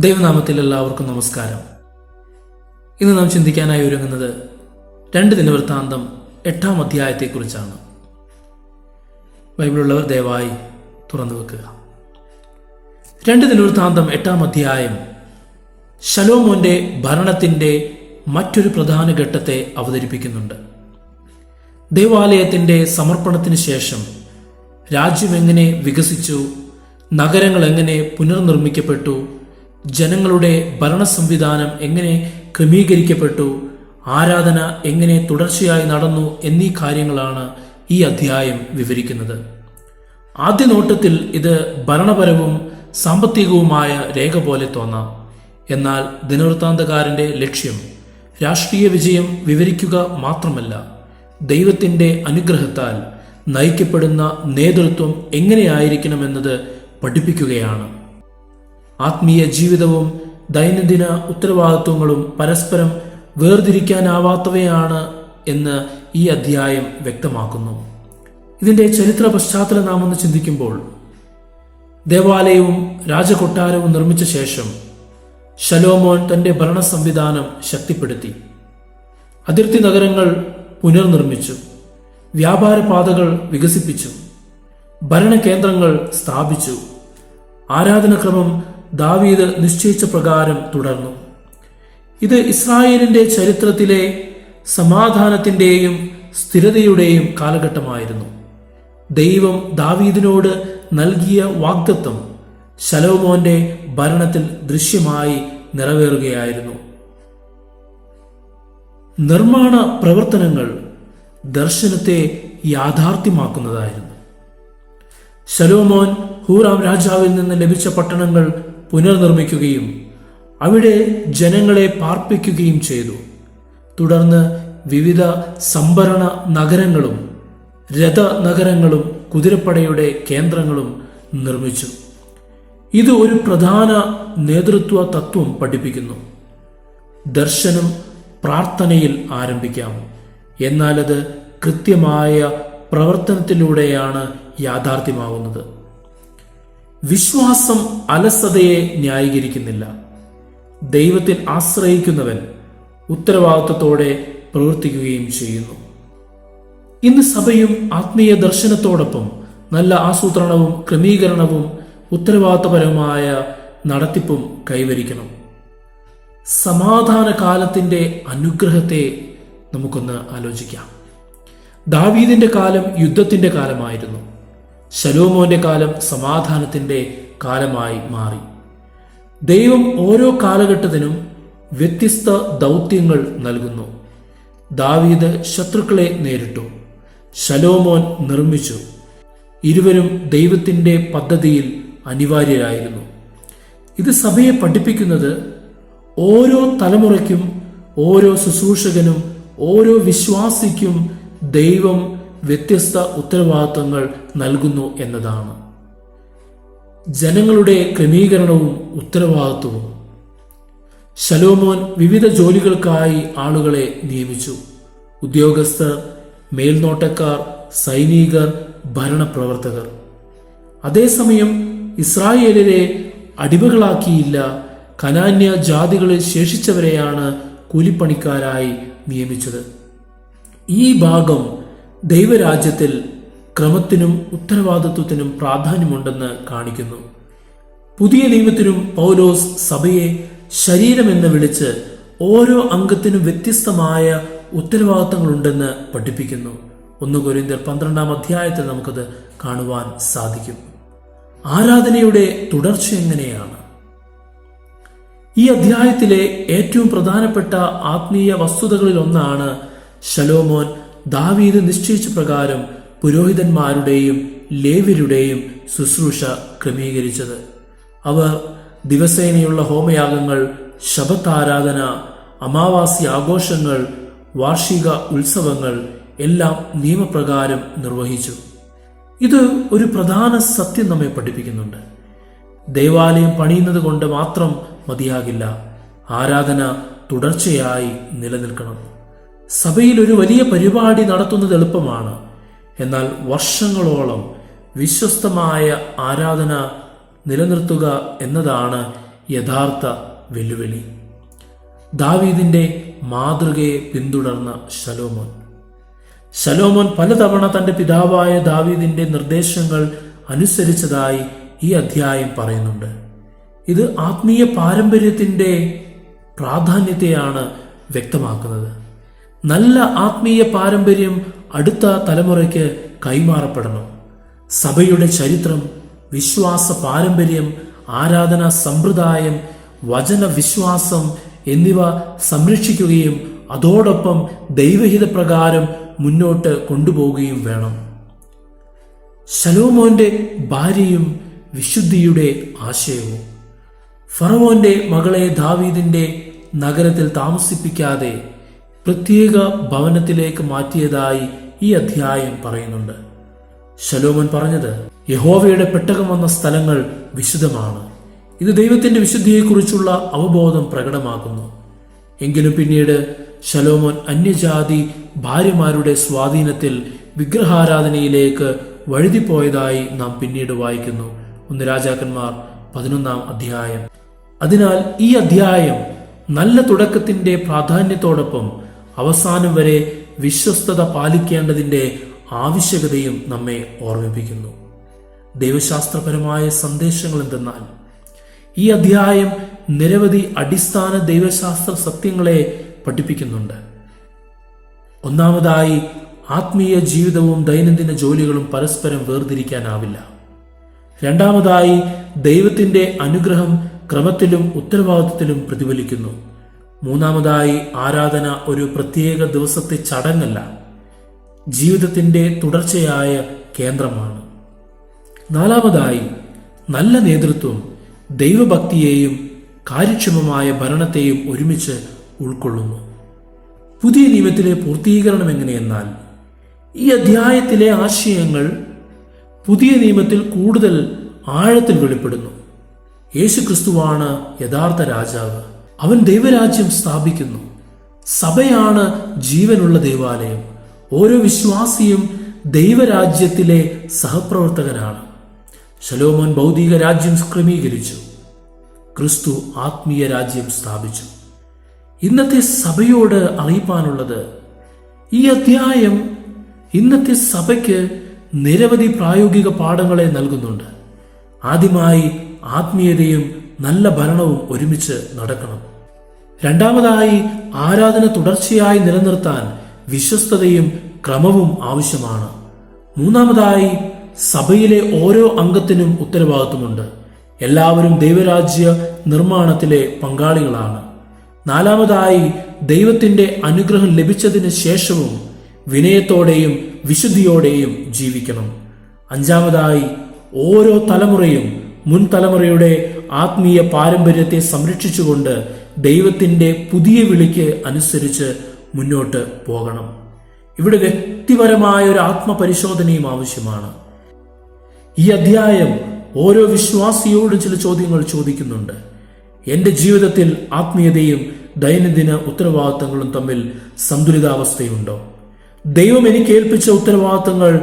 ദൈവനാമത്തിൽ എല്ലാവർക്കും നമസ്കാരം. ഇന്ന് നാം ചിന്തിക്കാനായി ഒരുങ്ങുന്നത് 2 ദിനവൃത്താന്തം 8-ാം അധ്യായത്തെക്കുറിച്ചാണ്. ബൈബിളുള്ളവർ ദയവായി തുറന്നു വെക്കുക. 2 ദിനവൃത്താന്തം 8-ാം അധ്യായം ശലോമോന്റെ ഭരണത്തിന്റെ മറ്റൊരു പ്രധാന ഘട്ടത്തെ അവതരിപ്പിക്കുന്നുണ്ട്. ദേവാലയത്തിന്റെ സമർപ്പണത്തിന് ശേഷം രാജ്യം എങ്ങനെ വികസിച്ചു, നഗരങ്ങൾ എങ്ങനെ പുനർനിർമ്മിക്കപ്പെട്ടു, ജനങ്ങളുടെ ഭരണ സംവിധാനം എങ്ങനെ ക്രമീകരിക്കപ്പെട്ടു, ആരാധന എങ്ങനെ തുടർച്ചയായി നടന്നു എന്നീ കാര്യങ്ങളാണ് ഈ അധ്യായം വിവരിക്കുന്നത്. ആദ്യ നോട്ടത്തിൽ ഇത് ഭരണപരവും സാമ്പത്തികവുമായ രേഖ പോലെ തോന്നാം. എന്നാൽ ദിനവൃത്താന്തകാരന്റെ ലക്ഷ്യം രാഷ്ട്രീയ വിജയം വിവരിക്കുക മാത്രമല്ല, ദൈവത്തിന്റെ അനുഗ്രഹത്താൽ നയിക്കപ്പെടുന്ന നേതൃത്വം എങ്ങനെയായിരിക്കണമെന്നത് പഠിപ്പിക്കുകയാണ്. ആത്മീയ ജീവിതവും ദൈനംദിന ഉത്തരവാദിത്വങ്ങളും പരസ്പരം വേർതിരിക്കാനാവാത്തവയാണ് എന്ന് ഈ അധ്യായം വ്യക്തമാക്കുന്നു. ഇതിന്റെ ചരിത്ര പശ്ചാത്തലം നാം ഒന്ന് ചിന്തിക്കുമ്പോൾ, ദേവാലയവും രാജകൊട്ടാരവും നിർമ്മിച്ച ശേഷം ശലോമോൻ തന്റെ ഭരണ സംവിധാനം ശക്തിപ്പെടുത്തി. അതിർത്തി നഗരങ്ങൾ പുനർനിർമ്മിച്ചു, വ്യാപാര പാതകൾ വികസിപ്പിച്ചു, ഭരണകേന്ദ്രങ്ങൾ സ്ഥാപിച്ചു. ആരാധനക്രമം ദാവീദ് നിശ്ചയിച്ച പ്രകാരം തുടർന്നു. ഇത് ഇസ്രായേലിന്റെ ചരിത്രത്തിലെ സമാധാനത്തിന്റെയും സ്ഥിരതയുടെയും കാലഘട്ടമായിരുന്നു. ദൈവം ദാവീദിനോട് നൽകിയ വാഗ്ദത്തം ശലോമോന്റെ ഭരണത്തിൽ ദൃശ്യമായി നിറവേറുകയായിരുന്നു. നിർമ്മാണ പ്രവർത്തനങ്ങൾ ദർശനത്തെ യാഥാർത്ഥ്യമാക്കുന്നതായിരുന്നു. ശലോമോൻ ഹൂറാം രാജാവിൽ നിന്ന് ലഭിച്ച പട്ടണങ്ങൾ പുനർനിർമ്മിക്കുകയും അവിടെ ജനങ്ങളെ പാർപ്പിക്കുകയും ചെയ്തു. തുടർന്ന് വിവിധ സംഭരണ നഗരങ്ങളും രഥ നഗരങ്ങളും കുതിരപ്പടയുടെ കേന്ദ്രങ്ങളും നിർമ്മിച്ചു. ഇത് ഒരു പ്രധാന നേതൃത്വ തത്വം പഠിപ്പിക്കുന്നു. ദർശനം പ്രാർത്ഥനയിൽ ആരംഭിക്കാം, എന്നാൽ അത് കൃത്യമായ പ്രവർത്തനത്തിലൂടെയാണ് യാഥാർത്ഥ്യമാകുന്നത്. വിശ്വാസം അലസതയെ ന്യായീകരിക്കുന്നില്ല. ദൈവത്തിൽ ആശ്രയിക്കുന്നവൻ ഉത്തരവാദിത്വത്തോടെ പ്രവർത്തിക്കുകയും ചെയ്യുന്നു. ഇന്ന് സഭയും ആത്മീയ ദർശനത്തോടൊപ്പം നല്ല ആസൂത്രണവും ക്രമീകരണവും ഉത്തരവാദിത്തപരമായ നടത്തിപ്പും കൈവരിക്കണം. സമാധാന കാലത്തിന്റെ അനുഗ്രഹത്തെ നമുക്കൊന്ന് ആലോചിക്കാം. ദാവീദിന്റെ കാലം യുദ്ധത്തിന്റെ കാലമായിരുന്നു. ശലോമോന്റെ കാലം സമാധാനത്തിന്റെ കാലമായി മാറി. ദൈവം ഓരോ കാലഘട്ടത്തിനും വ്യത്യസ്ത ദൗത്യങ്ങൾ നൽകുന്നു. ദാവീദ് ശത്രുക്കളെ നേരിട്ടു, ശലോമോൻ നിർമ്മിച്ചു. ഇരുവരും ദൈവത്തിന്റെ പദ്ധതിയിൽ അനിവാര്യരായിരുന്നു. ഇത് സഭയെ പഠിപ്പിക്കുന്നത് ഓരോ തലമുറയ്ക്കും, ഓരോ ശുശ്രൂഷകനും, ഓരോ വിശ്വാസിക്കും ദൈവം വ്യത്യസ്ത ഉത്തരവാദിത്വങ്ങൾ നൽകുന്നു എന്നതാണ്. ജനങ്ങളുടെ ക്രമീകരണവും ഉത്തരവാദിത്വവും. ശലോമോൻ വിവിധ ജോലികൾക്കായി ആളുകളെ നിയമിച്ചു. ഉദ്യോഗസ്ഥർ, മേൽനോട്ടക്കാർ, സൈനികർ, ഭരണപ്രവർത്തകർ. അതേസമയം ഇസ്രായേലിനെ അടിമകളാക്കിയില്ല. കനാന്യ ജാതികളിൽ ശേഷിച്ചവരെയാണ് കൂലിപ്പണിക്കാരായി നിയമിച്ചത്. ഈ ഭാഗം ദൈവരാജ്യത്തിൽ ക്രമത്തിനും ഉത്തരവാദിത്വത്തിനും പ്രാധാന്യമുണ്ടെന്ന് കാണിക്കുന്നു. പുതിയ നിയമത്തിലും പൗലോസ് സഭയെ ശരീരമെന്ന് വിളിച്ച് ഓരോ അംഗത്തിനും വ്യത്യസ്തമായ ഉത്തരവാദിത്തങ്ങളുണ്ടെന്ന് പഠിപ്പിക്കുന്നു. 1 കൊരിന്ത്യർ 12-ാം അധ്യായത്തിൽ നമുക്കത് കാണുവാൻ സാധിക്കും. ആരാധനയുടെ തുടർച്ച എങ്ങനെയാണ്? ഈ അധ്യായത്തിലെ ഏറ്റവും പ്രധാനപ്പെട്ട ആത്മീയ വസ്തുതകളിൽ ഒന്നാണ് ശലോമോൻ ദാവീദ് നിശ്ചയിച്ച പ്രകാരം പുരോഹിതന്മാരുടെയും ലേവ്യരുടെയും ശുശ്രൂഷ ക്രമീകരിച്ചത്. അവർ ദിവസേനയുള്ള ഹോമയാഗങ്ങൾ, ശബത്ത് ആരാധന, അമാവാസി ആഘോഷങ്ങൾ, വാർഷിക ഉത്സവങ്ങൾ എല്ലാം നിയമപ്രകാരം നിർവഹിച്ചു. ഇത് ഒരു പ്രധാന സത്യം നമ്മെ പഠിപ്പിക്കുന്നുണ്ട്. ദേവാലയം പണിയുന്നത് കൊണ്ട് മാത്രം മതിയാകില്ല. ആരാധന തുടർച്ചയായി നിലനിൽക്കണം. സഭയിൽ ഒരു വലിയ പരിപാടി നടത്തുന്നത് എളുപ്പമാണ്. എന്നാൽ വർഷങ്ങളോളം വിശ്വസ്തമായ ആരാധന നിലനിർത്തുക എന്നതാണ് യഥാർത്ഥ വെല്ലുവിളി. ദാവീദിന്റെ മാതൃകയെ പിന്തുടർന്ന ശലോമോൻ പലതവണ തന്റെ പിതാവായ ദാവീദിന്റെ നിർദ്ദേശങ്ങൾ അനുസരിച്ചതായി ഈ അധ്യായം പറയുന്നുണ്ട്. ഇത് ആത്മീയ പാരമ്പര്യത്തിന്റെ പ്രാധാന്യത്തെയാണ് വ്യക്തമാക്കുന്നത്. നല്ല ആത്മീയ പാരമ്പര്യം അടുത്ത തലമുറയ്ക്ക് കൈമാറപ്പെടണം. സഭയുടെ ചരിത്രം, വിശ്വാസ പാരമ്പര്യം, ആരാധനാ സമ്പ്രദായം, വചനവിശ്വാസം എന്നിവ സംരക്ഷിക്കുകയും അതോടൊപ്പം ദൈവഹിത പ്രകാരം മുന്നോട്ട് കൊണ്ടുപോവുകയും വേണം. ശലോമോന്റെ ഭാര്യയും വിശുദ്ധിയുടെ ആശയവും. ഫറവോന്റെ മകളെ ദാവീദിന്റെ നഗരത്തിൽ താമസിപ്പിക്കാതെ പ്രത്യേക ഭവനത്തിലേക്ക് മാറ്റിയതായി ഈ അധ്യായം പറയുന്നുണ്ട്. ശലോമോൻ പറഞ്ഞത്, യഹോവയുടെ പെട്ടകം വന്ന സ്ഥലങ്ങൾ വിശുദ്ധമാണ്. ഇത് ദൈവത്തിന്റെ വിശുദ്ധിയെക്കുറിച്ചുള്ള അവബോധം പ്രകടമാക്കുന്നു. എങ്കിലും പിന്നീട് ശലോമോൻ അന്യജാതി ഭാര്യമാരുടെ സ്വാധീനത്തിൽ വിഗ്രഹാരാധനയിലേക്ക് വഴുതിപ്പോയതായി നാം പിന്നീട് വായിക്കുന്നു. 1 രാജാക്കന്മാർ 11 അധ്യായം. അതിനാൽ ഈ അധ്യായം നല്ല തുടക്കത്തിന്റെ പ്രാധാന്യത്തോടൊപ്പം അവസാനം വരെ വിശ്വസ്തത പാലിക്കേണ്ടതിന്റെ ആവശ്യകതയും നമ്മെ ഓർമ്മിപ്പിക്കുന്നു. ദൈവശാസ്ത്രപരമായ സന്ദേശങ്ങൾ എന്തെന്നാൽ, ഈ അധ്യായം നിരവധി അടിസ്ഥാന ദൈവശാസ്ത്ര സത്യങ്ങളെ പഠിപ്പിക്കുന്നുണ്ട്. ഒന്നാമതായി, ആത്മീയ ജീവിതവും ദൈനംദിന ജോലികളും പരസ്പരം വേർതിരിക്കാനാവില്ല. രണ്ടാമതായി, ദൈവത്തിന്റെ അനുഗ്രഹം ക്രമത്തിലും ഉത്തരവാദിത്വത്തിലും പ്രതിഫലിക്കുന്നു. മൂന്നാമതായി, ആരാധന ഒരു പ്രത്യേക ദിവസത്തെ ചടങ്ങല്ല, ജീവിതത്തിന്റെ തുടർച്ചയായ കേന്ദ്രമാണ്. നാലാമതായി, നല്ല നേതൃത്വം ദൈവഭക്തിയെയും കാര്യക്ഷമമായ ഭരണത്തെയും ഒരുമിച്ച് ഉൾക്കൊള്ളുന്നു. പുതിയ നിയമത്തിലെ പൂർത്തീകരണം എങ്ങനെയെന്നാൽ, ഈ അധ്യായത്തിലെ ആശയങ്ങൾ പുതിയ നിയമത്തിൽ കൂടുതൽ ആഴത്തിൽ വെളിപ്പെടുന്നു. യേശുക്രിസ്തുവാണ് യഥാർത്ഥ രാജാവ്. അവൻ ദൈവരാജ്യം സ്ഥാപിക്കുന്നു. സഭയാണ് ജീവനുള്ള ദേവാലയം. ഓരോ വിശ്വാസിയും ദൈവരാജ്യത്തിലെ സഹപ്രവർത്തകനാണ്. ശലോമോൻ ഭൗതിക രാജ്യം ക്രമീകരിച്ചു, ക്രിസ്തു ആത്മീയ രാജ്യം സ്ഥാപിച്ചു. ഇന്നത്തെ സഭയോട് അറിയിപ്പാനുള്ളത്, ഈ അധ്യായം ഇന്നത്തെ സഭയ്ക്ക് നിരവധി പ്രായോഗിക പാഠങ്ങളെ നൽകുന്നുണ്ട്. ആദ്യമായി, ആത്മീയതയും നല്ല ഭരണവും ഒരുമിച്ച് നടക്കണം. രണ്ടാമതായി, ആരാധന തുടർച്ചയായി നിലനിർത്താൻ വിശ്വസ്തതയും ക്രമവും ആവശ്യമാണ്. മൂന്നാമതായി, സഭയിലെ ഓരോ അംഗത്തിനും ഉത്തരവാദിത്വമുണ്ട്. എല്ലാവരും ദൈവരാജ്യ നിർമ്മാണത്തിലെ പങ്കാളികളാണ്. നാലാമതായി, ദൈവത്തിന്റെ അനുഗ്രഹം ലഭിച്ചതിന് ശേഷവും വിനയത്തോടെയും വിശുദ്ധിയോടെയും ജീവിക്കണം. അഞ്ചാമതായി, ഓരോ തലമുറയും മുൻ തലമുറയുടെ ആത്മീയ പാരമ്പര്യത്തെ സംരക്ഷിച്ചുകൊണ്ട് ദൈവത്തിന്റെ പുതിയ വിളിക്ക് അനുസരിച്ച് മുന്നോട്ട് പോകണം. ഇവിടെ വ്യക്തിപരമായ ഒരു ആത്മപരിശോധനയും ആവശ്യമാണ്. ഈ അധ്യായം ഓരോ വിശ്വാസിയോടും ചില ചോദ്യങ്ങൾ ചോദിക്കുന്നുണ്ട്. എന്റെ ജീവിതത്തിൽ ആത്മീയതയും ദൈനംദിന ഉത്തരവാദിത്തങ്ങളും തമ്മിൽ സന്തുലിതാവസ്ഥയുണ്ടോ? ദൈവം എനിക്ക് ഏൽപ്പിച്ച ഉത്തരവാദിത്തങ്ങൾ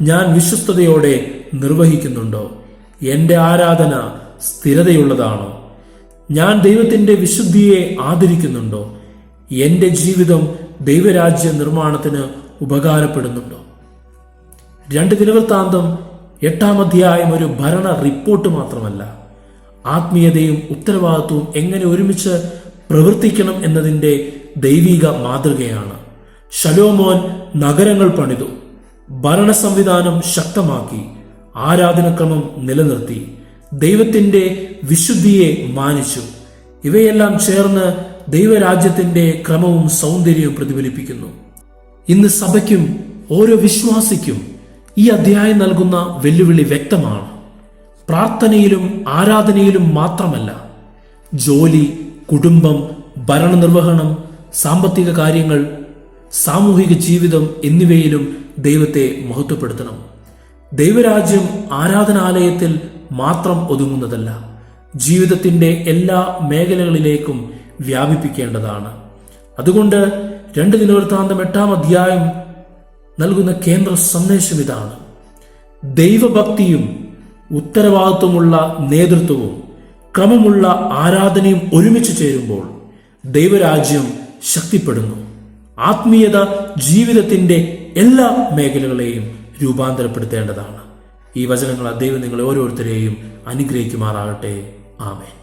ഞാൻ വിശ്വസ്തയോടെ നിർവഹിക്കുന്നുണ്ടോ? എന്റെ ആരാധന സ്ഥിരതയുള്ളതാണോ? ഞാൻ ദൈവത്തിന്റെ വിശുദ്ധിയെ ആദരിക്കുന്നുണ്ടോ? എന്റെ ജീവിതം ദൈവരാജ്യ നിർമ്മാണത്തിന് ഉപകാരപ്പെടുന്നുണ്ടോ? 2 ദിനവൃത്താന്തം 8 അധ്യായം ഒരു ഭരണ റിപ്പോർട്ട് മാത്രമല്ല, ആത്മീയതയും ഉത്തരവാദിത്വവും എങ്ങനെ ഒരുമിച്ച് പ്രവർത്തിക്കണം എന്നതിന്റെ ദൈവിക മാതൃകയാണ്. ശലോമോൻ നഗരങ്ങൾ പണിതു, ഭരണ സംവിധാനം ശക്തമാക്കി, ആരാധനക്രമം നിലനിർത്തി, ദൈവത്തിന്റെ വിശുദ്ധിയെ മാനിച്ചു. ഇവയെല്ലാം ചേർന്ന് ദൈവരാജ്യത്തിന്റെ ക്രമവും സൗന്ദര്യവും പ്രതിഫലിപ്പിക്കുന്നു. ഇന്ന് സഭയ്ക്കും ഓരോ വിശ്വാസിക്കും ഈ അധ്യായം നൽകുന്ന വെല്ലുവിളി വ്യക്തമാണ്. പ്രാർത്ഥനയിലും ആരാധനയിലും മാത്രമല്ല, ജോലി, കുടുംബം, ഭരണനിർവഹണം, സാമ്പത്തിക കാര്യങ്ങൾ, സാമൂഹിക ജീവിതം എന്നിവയിലും ദൈവത്തെ മഹത്വപ്പെടുത്തണം. ദൈവരാജ്യം ആരാധനാലയത്തിൽ മാത്രം ഒതുങ്ങുന്നതല്ല, ജീവിതത്തിന്റെ എല്ലാ മേഖലകളിലേക്കും വ്യാപിപ്പിക്കേണ്ടതാണ്. അതുകൊണ്ട് 2 ദിനവൃത്താന്തം 8 അധ്യായം നൽകുന്ന കേന്ദ്ര സന്ദേശം ഇതാണ്: ദൈവഭക്തിയും ഉത്തരവാദിത്വമുള്ള നേതൃത്വവും ക്രമമുള്ള ആരാധനയും ഒരുമിച്ച് ചേരുമ്പോൾ ദൈവരാജ്യം ശക്തിപ്പെടുന്നു. ആത്മീയത ജീവിതത്തിന്റെ എല്ലാ മേഖലകളെയും രൂപാന്തരപ്പെടുത്തേണ്ടതാണ്. ഈ വചനങ്ങൾ ദൈവം നിങ്ങളെ ഓരോരുത്തരെയും അനുഗ്രഹിക്കുമാറാകട്ടെ. ആമേൻ.